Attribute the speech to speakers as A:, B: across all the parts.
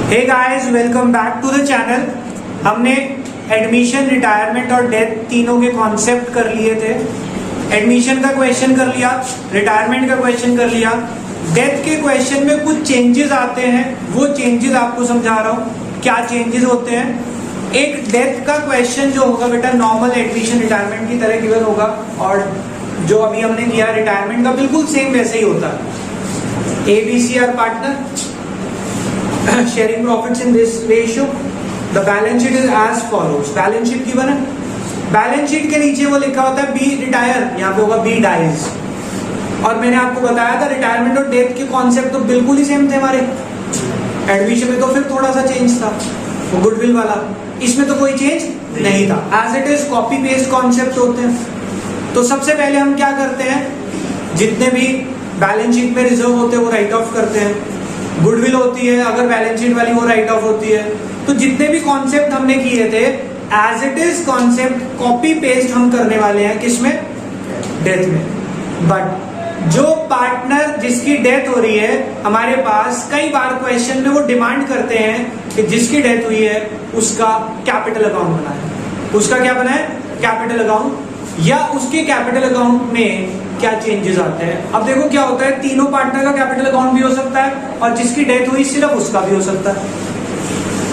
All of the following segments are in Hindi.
A: Hey guys, welcome back to the channel. हमने एडमिशन, रिटायरमेंट और डेथ तीनों के कॉन्सेप्ट कर लिए थे। एडमिशन का क्वेश्चन कर लिया, रिटायरमेंट का क्वेश्चन कर लिया, डेथ के क्वेश्चन में कुछ चेंजेस आते हैं, वो चेंजेस आपको समझा रहा हूँ क्या चेंजेस होते हैं। एक डेथ का क्वेश्चन जो होगा बेटा नॉर्मल एडमिशन रिटायरमेंट की तरह गिवन होगा, और जो अभी हमने किया रिटायरमेंट का बिल्कुल सेम वैसे ही होता है। ABC are partner, sharing profits in this ratio. The balance sheet is as follows. Balance sheet given है, बैलेंस शीट के नीचे वो लिखा होता है बी रिटायर, यहाँ पे होगा बी डाइज। और मैंने आपको बताया था रिटायरमेंट और डेथ के कॉन्सेप्ट तो बिल्कुल ही सेम थे हमारे। एडमिशन में तो फिर थोड़ा सा चेंज था, वो गुडविल वाला, इसमें तो कोई चेंज नहीं था। As it is copy paste concept होते हैं। तो सबसे पहले हम क्या करते हैं, जितने भी बैलेंस शीट में रिजर्व होते हैं वो राइट ऑफ करते हैं। गुडविल होती है अगर बैलेंस शीट वाली, वो राइट ऑफ होती है। तो जितने भी कॉन्सेप्ट हमने किए थे as it is concept copy paste हम करने वाले हैं किसमें, डेथ में। बट जो पार्टनर जिसकी डेथ हो रही है, हमारे पास कई बार क्वेश्चन में वो डिमांड करते हैं कि जिसकी डेथ हुई है उसका कैपिटल अकाउंट बनाए। उसका क्या बनाए, कैपिटल अकाउंट, या उसके कैपिटल अकाउंट में क्या चेंजेस आते हैं। अब देखो क्या होता है, तीनों पार्टनर का कैपिटल अकाउंट भी हो सकता है और जिसकी डेथ हुई सिर्फ उसका भी हो सकता है।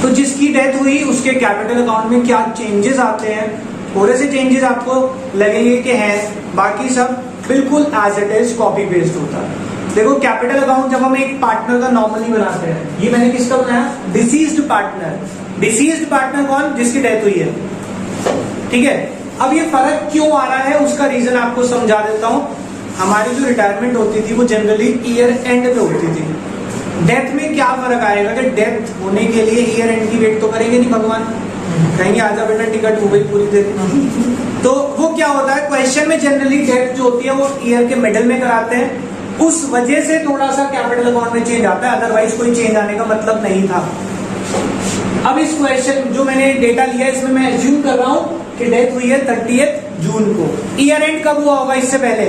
A: तो जिसकी डेथ हुई उसके कैपिटल अकाउंट में क्या चेंजेस आते हैं, थोड़े से चेंजेस आपको लगेंगे कि हैं, बाकी सब बिल्कुल as it is copy paste होता है। देखो कैपिटल अकाउंट जब हम एक पार्टनर का नॉर्मली बनाते हैं, ये मैंने किसका बनाया, डिसीज्ड पार्टनर। डिसीज्ड पार्टनर कौन, जिसकी डेथ हुई है, ठीक है। अब ये फर्क क्यों आ रहा है उसका रीजन आपको समझा देता हूं। हमारी जो रिटायरमेंट होती थी वो जनरली ईयर एंड पे होती थी। डेथ में क्या फर्क आएगा कि डेथ होने के लिए ईयर एंड की वेट तो करेंगे नहीं भगवान, कहेंगे आजा बेटा टिकट हो गई पूरी देर। तो वो क्या होता है, क्वेश्चन में जनरली डेथ जो होती है वो ईयर के मिडल में कराते हैं, उस वजह से थोड़ा सा कैपिटल अकाउंट में चेंज आता है, अदरवाइज कोई चेंज आने का मतलब नहीं था। अब इस क्वेश्चन जो मैंने डेटा लिया इसमें मैं एज्यूम कर रहा हूं कि डेथ हुई है 30 जून को। ईयर एंड कब हुआ होगा इससे पहले,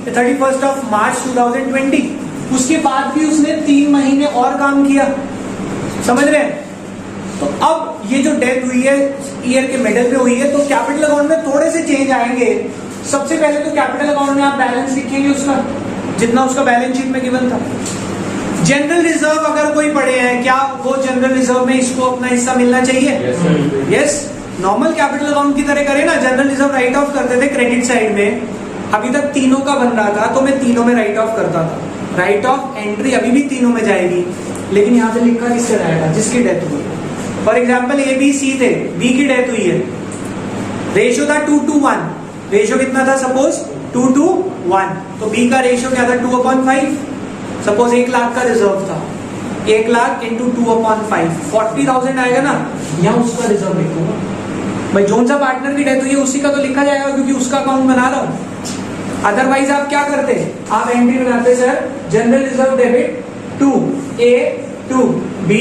A: 31 ऑफ मार्च 2020। उसके बाद भी उसने 3 महीने और काम किया, समझ रहे हैं। तो अब ये जो डेथ हुई है ईयर के मिडल पे हुई है, तो कैपिटल अकाउंट में थोड़े से चेंज आएंगे। सबसे पहले तो कैपिटल अकाउंट में आप बैलेंस लिखेंगे उसका, जितना उसका बैलेंस शीट में गिवन था। जनरल रिजर्व अगर कोई पड़े हैं, क्या वो जनरल रिजर्व में इसको अपना हिस्सा मिलना चाहिए, यस। नॉर्मल कैपिटल अकाउंट की तरह करे ना, जनरल रिजर्व राइट ऑफ करते थे क्रेडिट साइड में। अभी तक तीनों का बन रहा था तो मैं तीनों में राइट ऑफ करता था। राइट ऑफ एंट्री अभी भी तीनों में जाएगी, लेकिन यहाँ पे लिखा किससे जाएगा, जिसकी डेथ हुई। फॉर एग्जाम्पल ABC थे, B की डेथ हुई है, रेशियो था 2:1। रेशियो कितना था, सपोज 2:1, तो B का रेशियो क्या था, 2/5। सपोज 1 लाख का रिजर्व था, 1 लाख इंटू 2/5, 40,000 आएगा ना। यहाँ उसका रिजर्व लिखूंगा भाई, जोन सा पार्टनर की डेथ हुई है उसी का तो लिखा जाएगा, क्योंकि उसका अकाउंट बना रहा हूं। अदरवाइज आप क्या करते, आप एंट्री बनाते sir general reserve debit to A to B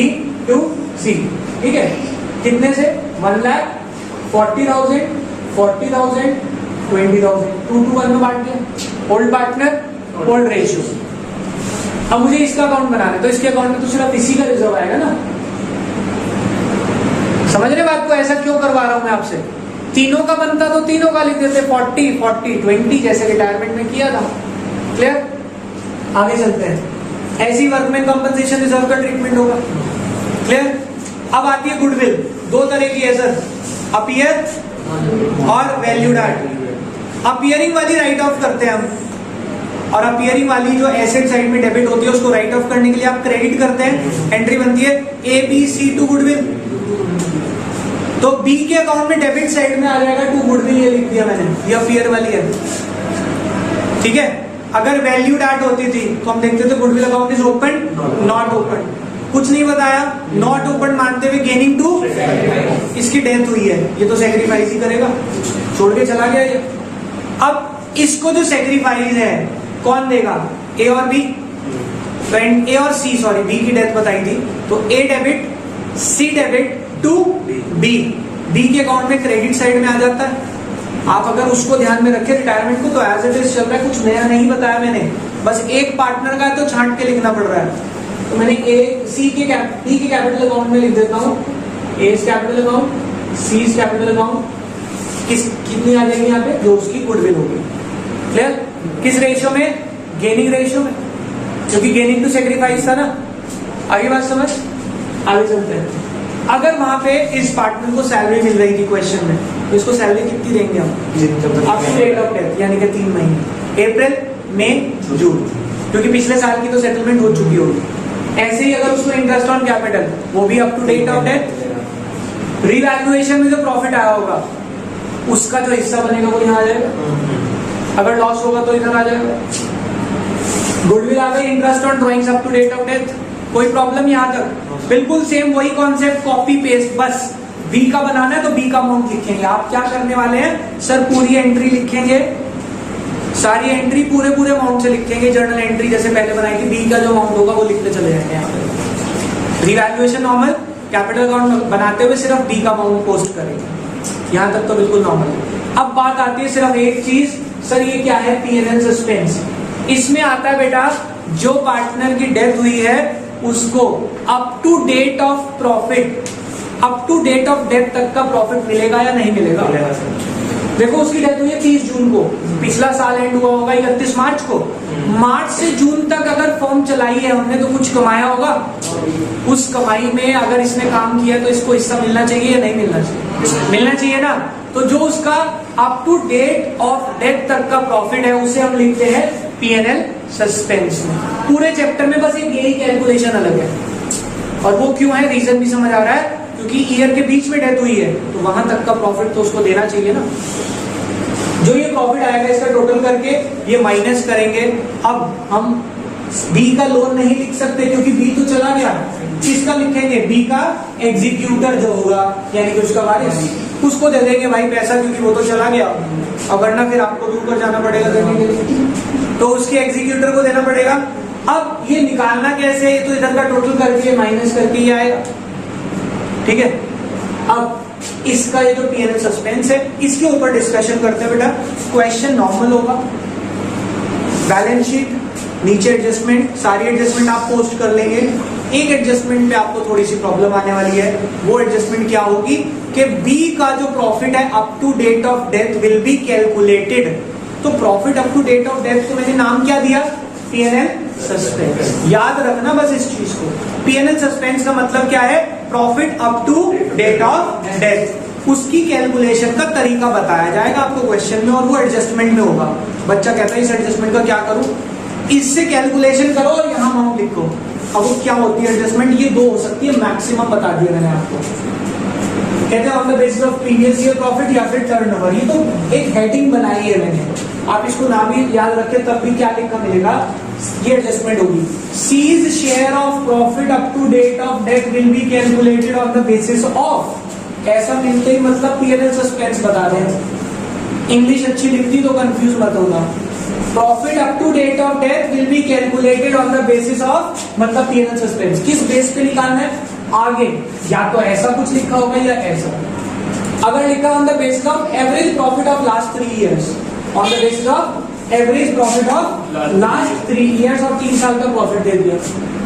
A: to C, ठीक है। कितने से, 1 लाख, 40,000, 40,000, 20,000, 2:1 में बांट दिया। Old partner, old ratio. अब मुझे इसका अकाउंट बनाना है, तो इसके अकाउंट में तो सिर्फ इसी का रिजर्व आएगा ना। समझ रहे बात को, ऐसा क्यों करवा रहा हूं मैं आपसे। तीनों का बनता तो तीनों का लिख देते 40, 40, 20, जैसे रिटायरमेंट में किया था। क्लियर, आगे चलते हैं। ऐसी वर्कमैन कंपनसेशन रिजर्व का ट्रीटमेंट होगा। क्लियर। अब आती है गुडविल, 2 तरह की है सर, अपीयर और वैल्यूड एट। अपीयरिंग वाली राइट ऑफ करते हैं हम, और अपीयरिंग वाली जो एसेट साइड में डेबिट होती है उसको राइट ऑफ करने के लिए आप क्रेडिट करते हैं। एंट्री बनती है ABC टू गुडविल, तो B के अकाउंट में डेबिट साइड में आ जाएगा टू गुडविल, ये लिख दिया मैंने, ये अपीयर वाली है, ठीक है। अगर वैल्यूड एट होती थी तो हम देखते थे goodwill account is open, not open, कुछ नहीं बताया, नॉट ओपन मानते हुए गेनिंग टू, इसकी डेथ हुई है, ये तो सेक्रीफाइस ही करेगा, छोड़ के चला गया ये। अब इसको जो सेक्रीफाइस है कौन देगा, A और B, A और C, सॉरी B की डेथ बताई थी, तो A debit, C debit to B के अकाउंट में क्रेडिट साइड में आ जाता है। आप अगर उसको ध्यान में रखें रिटायरमेंट को, तो एज इट इज चल रहा है, कुछ नया नहीं बताया मैंने, बस एक पार्टनर का है तो छांट के लिखना पड़ रहा है। तो मैंने डी के कैपिटल अकाउंट में लिख देता हूँ ए कैपिटल अकाउंट, सी कैपिटल अकाउंट, कितनी आ जाएगी यहाँ पे, जो उसकी गुडविल होगी। क्लियर? किस रेशियो में? गेनिंग रेशियो में, क्योंकि गेनिंग टू सेक्रीफाइस था ना। आगे बात समझ, आगे चलते हैं। अगर वहां पे इस पार्टनर को सैलरी मिल रही थी क्वेश्चन में, तो इसको सैलरी कितनी देंगे हम? Up to date of death, यानी कि 3 महीने, अप्रैल, मई, जून, क्योंकि पिछले साल की तो सेटलमेंट हो चुकी होगी। ऐसे ही अगर उसको इंटरेस्ट ऑन कैपिटल, वो भी up to date of death. Revaluation में जो प्रॉफिट आया होगा उसका जो हिस्सा बनेगा वो यहाँ आ जाएगा। अगर लॉस होगा तो इधर आ जाएगा। गुडविल आ गई, interest on drawings up to date of death, कोई प्रॉब्लम यहाँ तक? बिल्कुल सेम वही कॉन्सेप्ट, कॉपी पेस्ट, बस बी का बनाना है तो बी का अमाउंट लिखेंगे। आप क्या करने वाले हैं सर? पूरी एंट्री लिखेंगे, सारी एंट्री पूरे अमाउंट से लिखेंगे। जर्नल एंट्री जैसे पहले बनाई थी, बी का जो अमाउंट होगा वो लिखते चले जाएंगे यहाँ पे। रिवैल्यूएशन नॉर्मल, कैपिटल अकाउंट बनाते हुए सिर्फ बी का अमाउंट पोस्ट करेंगे। यहाँ तक तो बिल्कुल नॉर्मल। अब बात आती है सिर्फ एक चीज, सर ये क्या है? P&L suspense. इसमें आता है बेटा, जो पार्टनर की डेथ हुई है उसको up to date of profit, up to date of death तक का प्रॉफिट मिलेगा या नहीं मिलेगा? देखो उसकी डेथ हुई है 30 जून को, पिछला साल एंड हुआ होगा 31 मार्च को। मार्च से जून तक अगर फर्म चलाई है हमने तो कुछ कमाया होगा। उस कमाई में अगर इसने काम किया तो इसको हिस्सा मिलना चाहिए या नहीं मिलना चाहिए? मिलना चाहिए ना। तो जो उसका up to date of death तक का प्रॉफिट है उसे हम लिखते हैं P&L सस्पेंस में। पूरे चैप्टर में बस एक यही कैलकुलेशन अलग है, और वो क्यों है, रीजन भी समझ आ रहा है, क्योंकि ईयर के बीच में डेथ हुई है तो वहां तक का प्रॉफिट तो उसको देना चाहिए ना। जो ये प्रॉफिट आएगा इसका टोटल करके ये माइनस करेंगे। अब हम बी का लोन नहीं लिख सकते क्योंकि बी तो चला गया। किसका लिखेंगे? बी का एग्जीक्यूटर जो होगा, यानी कि उसका वारिस, उसको दे देंगे भाई पैसा, क्योंकि वो तो चला गया। और वरना फिर आपको भी ऊपर जाना पड़ेगा देने के लिए, तो उसके एग्जीक्यूटर को देना पड़ेगा। अब ये निकालना कैसे? तो इधर का टोटल करके माइनस करके ही आएगा। ठीक है, अब इसका ये जो P&L सस्पेंस है इसके ऊपर डिस्कशन करते हैं बेटा। क्वेश्चन नॉर्मल होगा, बैलेंस शीट, नीचे एडजस्टमेंट, सारी एडजस्टमेंट आप पोस्ट कर लेंगे। एक एडजस्टमेंट पे आपको थोड़ी सी प्रॉब्लम आने वाली है, वो एडजस्टमेंट क्या होगी कि बी का जो प्रॉफिट है up to date of death will be calculated. तो profit up to date of death को मैंने नाम क्या दिया? P&L suspense. याद रखना बस इस चीज को। P&L सस्पेंस का मतलब क्या है? Profit up to date of death, उसकी कैलकुलेशन का तरीका बताया जाएगा आपको क्वेश्चन में, और वो एडजस्टमेंट में होगा। बच्चा कहता है इस एडजस्टमेंट का क्या करूं? इससे कैलकुलेशन करो और यहाँ अमाउंट लिखो। अब वो क्या होती है एडजस्टमेंट? ये दो हो सकती है, मैक्सिमम बता दिया मैंने आपको। कहते हैं on the basis of previous year profit या फिर टर्नओवर। ये तो एक हेडिंग बनाई है मैंने, आप इसको ना भी याद रखें तब भी क्या लिखा मिलेगा, ये एडजस्टमेंट होगी। C's share of profit up to date of death will be calculated on the basis of. ऐसा मिलते ही मतलब P&L सस्पेंस बता रहे हैं। इंग्लिश अच्छी लिखती तो कंफ्यूज मत होगा। Profit up to date of death will be calculated on the basis of, मतलब P&L सस्पेंस किस बेस पे निकालना है? आगे या तो ऐसा कुछ लिखा होगा या ऐसा। अगर लिखा on the basis of average profit of last 3 years, on the basis of average profit of last 3 years, और 3 साल का प्रॉफिट दे दिया,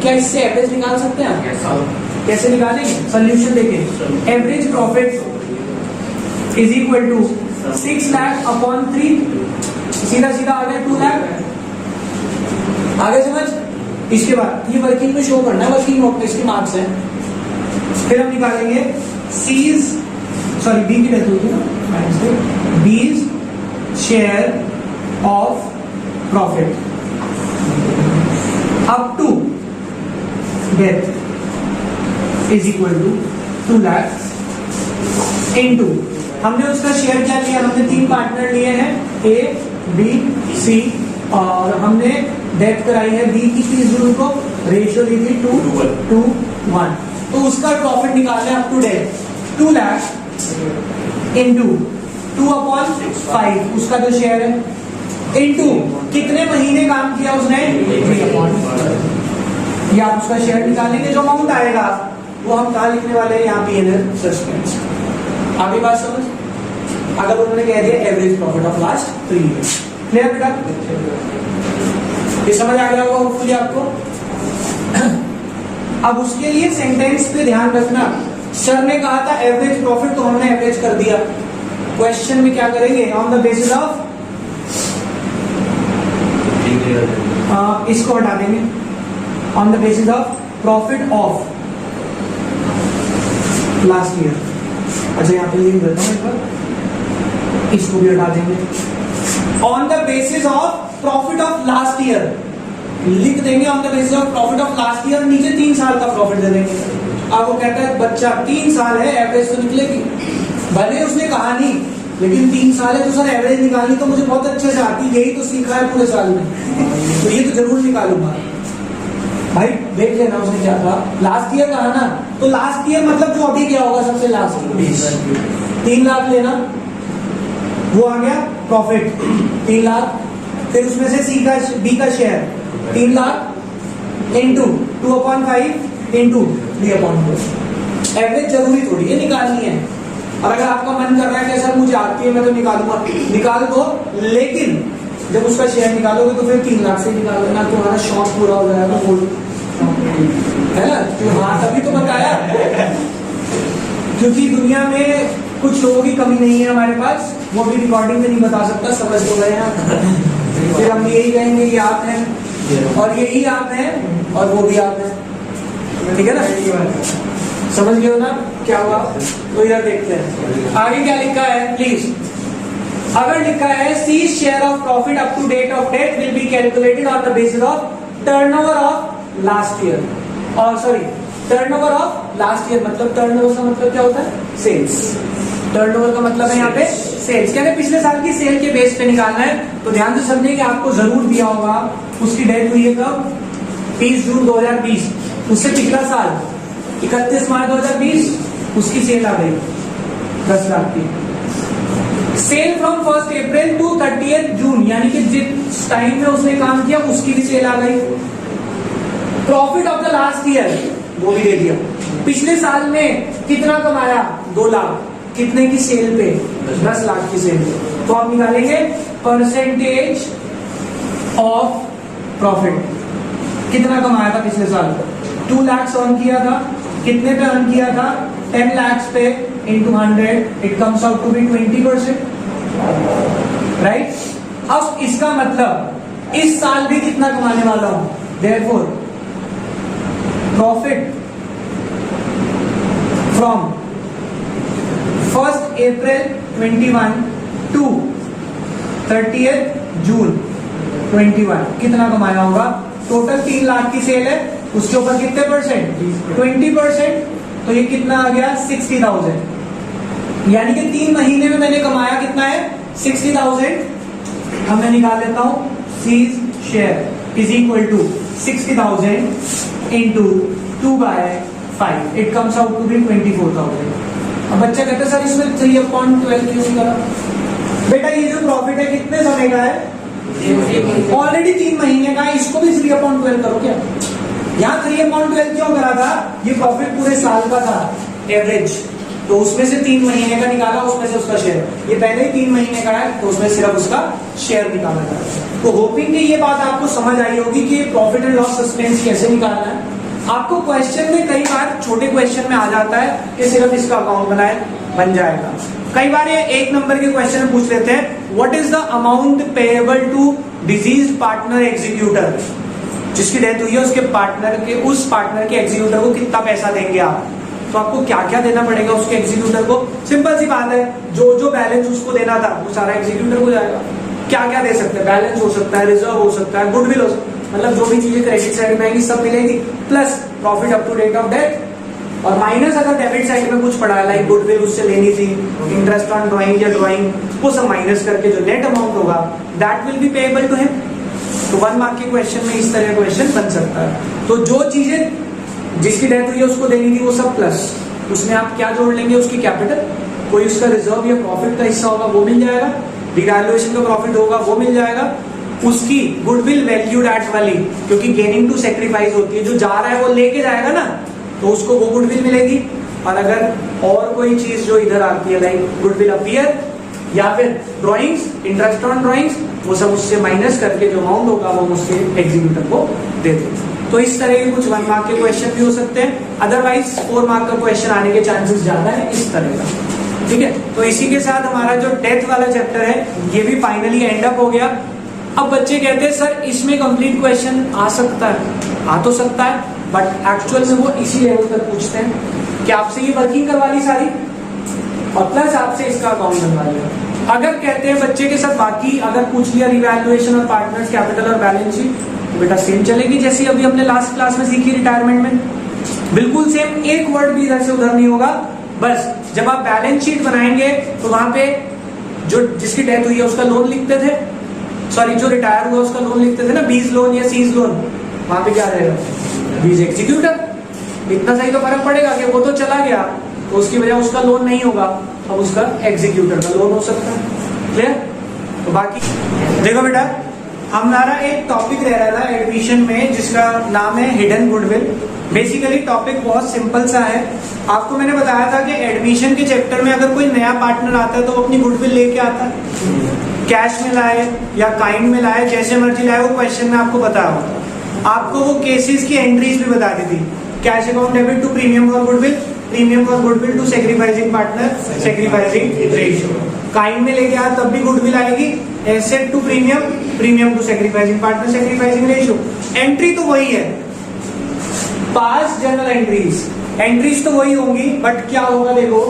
A: क्या इससे एवरेज निकाल सकते हैं? कैसे निकालेंगे? सोल्यूशन देखें। Average profit is equal to 6 lakh upon 3, सीधा सीधा आ गया 2 लाख। आगे समझ? इसके बाद ये वर्किंग में शो करना है, वर्किंग नोट में इसके मार्क्स हैं। फिर हम निकालेंगे सीज, सॉरी बी की डेथ होगी ना, B's share of profit up to death is equal to 2 lakh into, हमने उसका शेयर क्या लिया? हमने 3 पार्टनर लिए हैं, ए बी सी, और हमने डेथ कराई है बी की 30 जून को, रेशियो ली थी 2:1। तो उसका प्रॉफिट निकालना है up to date 2 lakh into 2/5 उसका जो शेयर है, इंटू कितने महीने काम किया उसने, 3/5। या उसका शेयर निकालेंगे, जो अमाउंट आएगा वो हम कहा लिखने वाले हैं यहाँ P&L सस्पेंस। आगे बात समझ? अगर उन्होंने कह दिया average profit of last 3 years, clear बेटा? ये समझ आ गया होगा होपफुली आपको। अब उसके लिए सेंटेंस पे ध्यान रखना, सर ने कहा था एवरेज प्रॉफिट, तो हमने एवरेज कर दिया। क्वेश्चन में क्या करेंगे, ऑन द बेसिस ऑफ, इसको हटा देंगे, on the basis of profit of last year. अच्छा यहाँ पे लिख देता हूँ एक बार, इसको भी हटा देंगे। On the basis of profit of last year लिख देंगे, on the basis of profit of last year, नीचे 3 साल का प्रॉफिट दे देंगे। अब वो कहता है बच्चा 3 साल है, एवरेज तो निकलेगी, भले उसने कहा नहीं, लेकिन 3 साल है तो सर एवरेज निकालनी तो मुझे बहुत अच्छे से आती, यही तो सीखा है पूरे साल में तो ये तो जरूर निकालूंगा। भाई देख लेना उसने क्या कहा, लास्ट ईयर कहा ना, तो लास्ट ईयर मतलब जो अभी क्या होगा सबसे लास्ट 3 लाख लेना, वो आ गया प्रॉफिट 3 लाख, फिर उसमें से सी का बी का share 3 lakh into 2/5 into 3/4। Average जरूरी थोड़ी है निकालनी है, और अगर आपका मन कर रहा है कि सर मुझे आती है मैं तो निकालूंगा, निकाल दो, लेकिन जब उसका शेयर निकालोगे तो फिर 3 लाख से निकाल लेना, तुम्हारा शौक पूरा हो जाएगा, बोल है ना। तो हाँ तभी तो बताया, क्योंकि दुनिया में कुछ लोगों की कमी नहीं है हमारे पास, वो भी रिकॉर्डिंग में नहीं बता सकता, समझ तो गए हैं। फिर हम यही कहेंगे ये आप हैं और यही आप हैं और वो भी आप हैं, ठीक है ना, समझ गए हो ना क्या हुआ। तो इधर देखते हैं आगे क्या लिखा है प्लीज। अगर लिखा है C share of profit up to date of date will be calculated on the basis of turnover of last year, और sorry turnover of last year मतलब टर्नओवर का मतलब क्या होता है, सेल्स। टर्नओवर का मतलब है यहाँ पे सेल्स, कहते हैं पिछले साल की सेल के बेस पे निकालना है। तो ध्यान से समझिए कि आपको जरूर दिया होगा उसकी डेथ हुई है कब, 30 जून 2020, उससे पिछला साल 31 मार्च 2020 उसकी सेल आ गई 10 लाख की। सेल फ्रॉम 1 अप्रैल टू 30 जून, यानी कि जिस टाइम में उसने काम किया उसकी भी सेल आ गई। Profit of the last year वो भी दे दिया, पिछले साल में कितना कमाया 2 लाख, कितने की सेल पे 10 लाख की सेल पे। तो आप निकालेंगे परसेंटेज ऑफ प्रॉफिट, कितना कमाया था पिछले साल, 2 लाख अर्न किया था, कितने पे अर्न किया था 10 लाख पे into 100, it comes out to be 20%, right. अब इसका मतलब इस साल भी कितना कमाने वाला हूं, therefore profit from 1 April 21 to 30 June 21 कितना कमाया होगा। टोटल 3 लाख की सेल है, उसके ऊपर कितने परसेंट, 20%, तो ये कितना आ गया 60,000, यानी कि 3 महीने में मैंने कमाया कितना है 60,000। अब मैं निकाल लेता हूं C's share is equal to 60,000 into 2/5, it comes out to be 24,000। अब बच्चा कहते हैं सर इसमें 3/12 क्यों करा, बेटा ये जो प्रॉफिट है कितने समय का है, ऑलरेडी 3 महीने का है, इसको भी 3/12 करो क्या। यहाँ 3/12 क्यों करा था, ये प्रॉफिट पूरे साल का था एवरेज, तो उसमें से 3 महीने का निकाला, उसमें से उसका शेयर, ये पहले ही 3 महीने का है तो उसमें सिर्फ उसका शेयर निकाला था। तो होपिंग कि ये बात आपको समझ आई होगी कि प्रॉफिट एंड लॉस सस्पेंस कैसे निकालना है। आपको क्वेश्चन में कई बार छोटे क्वेश्चन में आ जाता है कि सिर्फ इसका अकाउंट बनाए बन जाएगा, कई बार ये 1 नंबर के क्वेश्चन में पूछ लेते हैं what is the amount payable to deceased partner executor, जिसकी डेथ हुई है उसके पार्टनर के, उस पार्टनर के एग्जीक्यूटर को कितना पैसा देंगे आप। तो आपको क्या क्या देना पड़ेगा उसके एग्जीक्यूटर को, सिंपल सी बात है, जो जो बैलेंस उसको देना था वो सारा एग्जीक्यूटर को जाएगा। क्या क्या दे सकते हैं, बैलेंस हो सकता है, रिजर्व हो सकता है, गुडविल हो सकता है, मतलब जो भी चीजें क्रेडिट साइड में आएंगी सब मिलेगी, plus profit up to date of death, और माइनस अगर डेबिट साइड में कुछ पड़ा है लाइक गुडविल उससे लेनी थी, इंटरेस्ट ऑन ड्राइंग या ड्राइंग, वो सब माइनस करके जो नेट अमाउंट होगा that will be payable to him. तो 1 मार्क के क्वेश्चन में इस तरह का क्वेश्चन बन सकता है। तो जो चीजें जिसकी डेथ हुई है उसको देनी थी वो सब, प्लस उसमें आप क्या जोड़ लेंगे, उसकी कैपिटल, कोई उसका रिजर्व या प्रॉफिट का हिस्सा होगा वो मिल जाएगा, डिवैल्यूएशन का प्रॉफिट होगा वो मिल जाएगा, उसकी गुडविल वैल्यूड एट वाली, क्योंकि गेनिंग टू सेक्रीफाइस होती है, जो जा रहा है वो लेके जाएगा ना, तो उसको वो गुडविल मिलेगी। और अगर और कोई चीज जो इधर आती है लाइक गुडविल अपीयर या फिर ड्राइंग्स, इंटरेस्ट ऑन ड्राइंग्स, वो सब उससे माइनस करके जो अमाउंट होगा वो उसके एग्जीक्यूटर को दे देंगे। तो इस तरह के कुछ 1 मार्क के क्वेश्चन भी हो सकते हैं, अदरवाइज 4 मार्क का क्वेश्चन आने के चांसेस ज्यादा है इस तरह का। ठीक है, तो इसी के साथ हमारा जो डेथ वाला चैप्टर है ये भी फाइनली एंड अप हो गया। अब बच्चे कहते हैं सर इसमें कंप्लीट क्वेश्चन आ सकता है, आ तो सकता है, बट एक्चुअल में वो इसी लेवल तक पूछते हैं कि आपसे ये वर्किंग करवा ली सारी और प्लस आपसे इसका अकाउंट बनवा लिया। अगर कहते हैं बच्चे के साथ बाकी अगर पूछ लिया रिवैल्यूएशन और पार्टनर्स कैपिटल और बैलेंस शीट, तो बेटा सेम चलेगी जैसे अभी हमने लास्ट क्लास में सीखी रिटायरमेंट में, बिल्कुल सेम, एक वर्ड भी इधर से उधर नहीं होगा। बस जब आप बैलेंस शीट बनाएंगे तो वहां पे जो जिसकी डेथ हुई है उसका लोन लिखते थे, सॉरी जो रिटायर हुआ उसका लोन लिखते थे ना, बीज लोन या सीज लोन, वहां पे क्या रहेगा, बीज एग्जीक्यूटर। इतना सही तो फर्क पड़ेगा कि वो तो चला गया तो उसकी वजह उसका लोन नहीं होगा, अब उसका एग्जीक्यूटर का लोन हो सकता है। क्लियर? तो बाकी देखो बेटा, हमारा एक टॉपिक रह रहा था एडमिशन में जिसका नाम है हिडन गुडविल। बेसिकली टॉपिक बहुत सिंपल सा है। आपको मैंने बताया था कि एडमिशन के चैप्टर में अगर कोई नया पार्टनर आता है तो वो अपनी गुडविल लेके आता है, कैश में लाए या काइंड में लाए, जैसे मर्जी लाए, वो क्वेश्चन में आपको बताया होता। आपको वो केसेस की एंट्रीज भी बता दी थी, cash account debit to premium for goodwill, premium for goodwill to sacrificing partner, sacrificing ratio. Kind में लेके आया तब भी गुडविल आएगी, asset to premium, premium to sacrificing partner, sacrificing ratio. Entry तो वही है, पास जनरल एंट्रीज तो वही होंगी, बट क्या होगा देखो,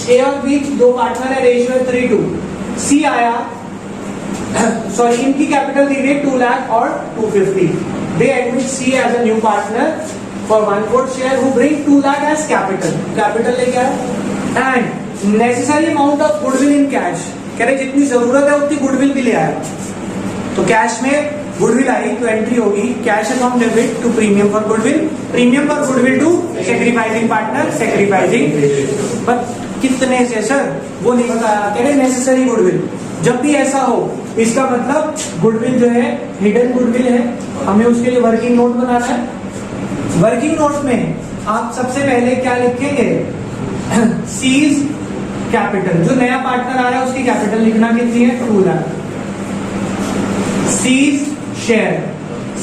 A: ए और बी दो पार्टनर है, रेशियो है 3:2। सी आया, सॉरी इनकी कैपिटल दी गई 2 लाख और 250। They admit C as a new partner for 1/4 share who bring 2 lakh as capital लेके आया and necessary amount of goodwill in cash. कह रहे जितनी जरूरत है उतनी गुडविल भी ले आया, तो कैश में गुडविल आई तो एंट्री होगी cash account debit to premium for goodwill, premium for goodwill to sacrificing partner, sacrificing. पर कितने से सर वो नहीं बताया, कह रहे नेसेसरी गुडविल। जब भी ऐसा हो इसका मतलब गुडविल जो है हिडन गुडविल है, हमें उसके लिए वर्किंग नोट बनाना है। वर्किंग नोट में आप सबसे पहले क्या लिखेंगे, सीज कैपिटल, जो नया पार्टनर आया उसकी कैपिटल लिखना कितनी है, 2 लाख। सीज शेयर,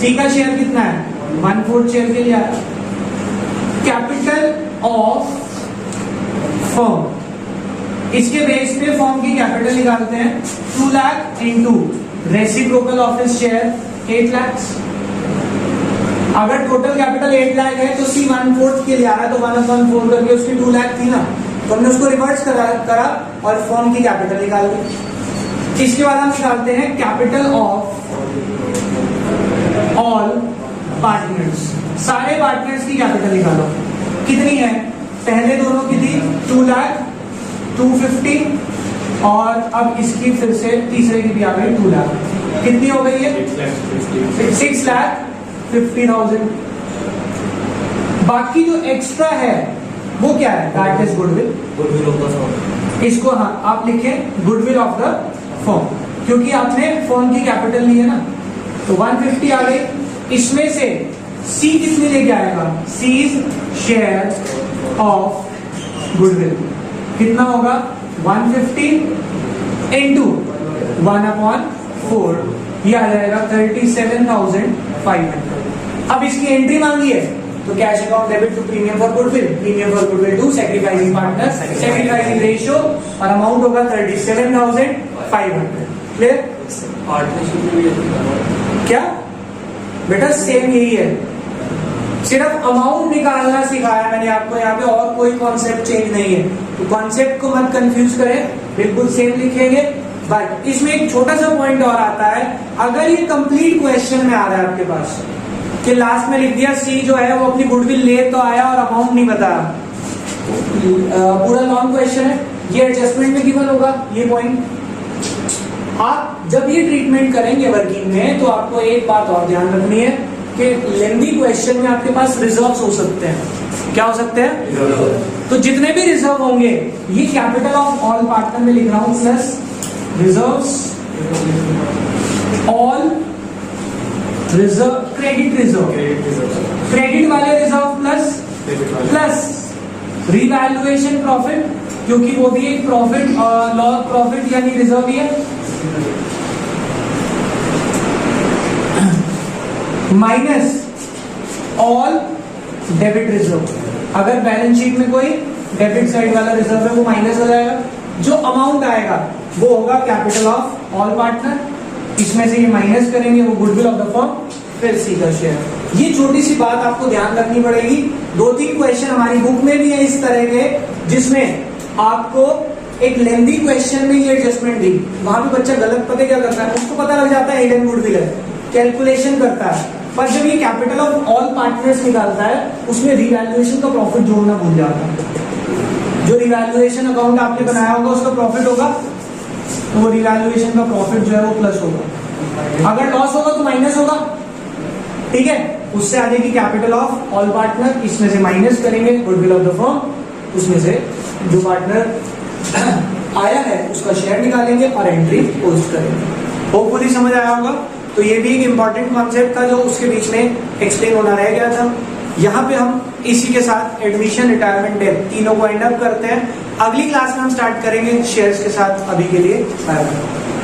A: सी का शेयर कितना है, 1/4 शेयर के लिए आया। कैपिटल ऑफ फर्म, इसके बेस पे फर्म की कैपिटल निकालते हैं, 2 lakh into reciprocal office share 8 lakh. अगर टोटल कैपिटल 8 लाख है तो सी 1/4 के लिए आ रहा है, तो 1/4 करके उसकी 2 लाख थी ना, तो हमने उसको रिवर्स करा और फर्म की कैपिटल निकाल दी। इसके बाद हम निकालते हैं कैपिटल ऑफ ऑल पार्टनर्स, सारे पार्टनर्स की कैपिटल निकालो, कितनी है, पहले दोनों की थी 2 लाख 250 और अब इसकी फिर से तीसरे की भी आ गई 2 लाख, कितनी हो गई है, 6,50,000। बाकी जो एक्स्ट्रा है वो क्या है, that is goodwill of the firm. इसको हाँ आप लिखें गुडविल ऑफ द फर्म, क्योंकि आपने फर्म की कैपिटल ली है ना, तो 150 आ गई। इसमें से सी कितनी लेके आएगा, सीज शेयर ऑफ गुडविल कितना होगा, 150 इंटू 1/4, ये आ जाएगा 37,500। अब इसकी एंट्री मांगी है तो cash account debit to premium for goodwill, premium for goodwill to sacrificing partner, sacrificing ratio, और अमाउंट होगा 37,500। क्लियर? पार्टनरशिप में क्या बेटा सेम यही है, सिर्फ अमाउंट निकालना सिखाया मैंने आपको यहाँ पे, और कोई कॉन्सेप्ट चेंज नहीं है, तो कॉन्सेप्ट को मत कंफ्यूज करें, बिल्कुल सेम लिखेंगे। बट इसमें एक छोटा सा पॉइंट और आता है, अगर ये कंप्लीट क्वेश्चन में आ रहा है आपके पास कि लास्ट में लिख दिया सी जो है वो अपनी गुडविल ले तो आया और अमाउंट नहीं बताया, पूरा लॉन्ग क्वेश्चन है, ये एडजस्टमेंट में गिवन होगा ये पॉइंट। आप जब ये ट्रीटमेंट करेंगे वर्किंग में तो आपको एक बात और ध्यान रखनी है कि लेंथी क्वेश्चन में आपके पास रिजर्व्स हो सकते हैं। क्या हो सकते हैं, तो जितने भी रिजर्व होंगे ये कैपिटल ऑफ ऑल पार्टनर में लिख रहा हूं, plus reserves all reserve, credit reserve, credit वाले रिजर्व प्लस रिवैल्यूएशन प्रॉफिट, क्योंकि वो भी एक प्रॉफिट लॉस प्रॉफिट यानी रिजर्व ही है, माइनस ऑल डेबिट रिजर्व। अगर बैलेंस शीट में कोई डेबिट साइड वाला रिजर्व है वो माइनस हो जाएगा, जो अमाउंट आएगा वो होगा कैपिटल ऑफ ऑल पार्टनर, इसमें से ये माइनस करेंगे वो गुडविल ऑफ द फर्म, फिर सी का शेयर। ये छोटी सी बात आपको ध्यान रखनी पड़ेगी। 2-3 क्वेश्चन हमारी बुक में भी है इस तरह के, जिसमें आपको एक लेंथी क्वेश्चन में ये एडजस्टमेंट दी, वहां पे बच्चा गलत पता क्या करता है, उसको पता लग जाता है हिडन गुडविल है, कैलकुलेशन करता है, पर जब ये कैपिटल ऑफ ऑल पार्टनर्स निकालता है उसमें रिवैल्यूएशन का प्रॉफिट जोड़ना भूल जाता है। जो रिवैल्यूएशन अकाउंट आपने बनाया होगा उसका प्रॉफिट होगा, तो वो रिवैल्यूएशन का प्रॉफिट जो है वो प्लस होगा, अगर लॉस होगा तो माइनस होगा, ठीक है। उससे आ जाएगी कैपिटल ऑफ ऑल पार्टनर, इसमें से माइनस करेंगे गुडविल ऑफ द फर्म, उसमें से जो पार्टनर आया है उसका शेयर निकालेंगे और एंट्री पोस्ट करेंगे। होपफुली समझ आया होगा। तो ये भी एक इंपॉर्टेंट कॉन्सेप्ट था जो उसके बीच में एक्सप्लेन होना रह गया था। यहाँ पे हम इसी के साथ एडमिशन, रिटायरमेंट, डेथ तीनों को एंड अप करते हैं। अगली क्लास में हम स्टार्ट करेंगे शेयर्स के साथ। अभी के लिए बाय बाय।